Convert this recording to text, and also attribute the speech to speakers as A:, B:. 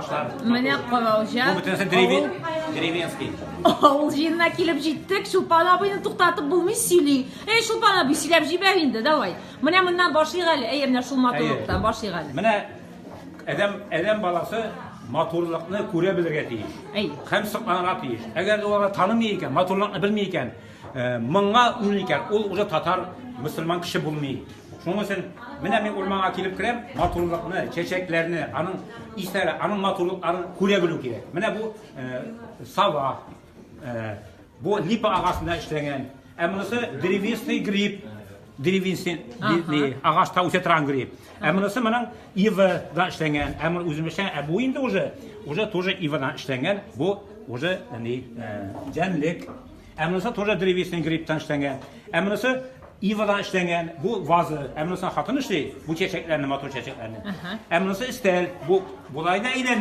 A: ağaçlar.
B: Менә караучы.
A: Bu bütünse Drevensky.
B: Ул җиренә килеп җиттек, Чулпан абыйны туктатып булмый сөйли. Чулпан абый сөйләп җибәр инде, давай. Менә моннан башлыйк әле. Менә шул матурлыктан башлыйк әле.
A: Менә adam balası matурлыкны күрә белергә тиеш. Һәм сыкланырга тиеш. Әгәр ул танымый икән, матурлыкны белми икән, моңа үн икән, ул уже татар, мөселман кеше булмый. Шуның өчен менә мин урманга килеп керәм, матурлыкны, чәчәкләрне, аның исләре, аның матурлыкларын күрә белү кирәк. Менә бу сава, бу липа агасында эшләгән. Монысы древесный гриб, древесный агачта үсә торган гриб. Монысы моның ивадан эшләгән. Моны үземчә бу инде уже тоже ивадан эшләгән. Бу уже җәнлек. Монысы тоже древесный грибтан эшләгән. Монысы ивадан эшләгән. Бу вазы. Монысы хатын эшли. Бу чәчәкләрне, матур чәчәкләрне. Монысы стәл. Бу булайда әйләнә.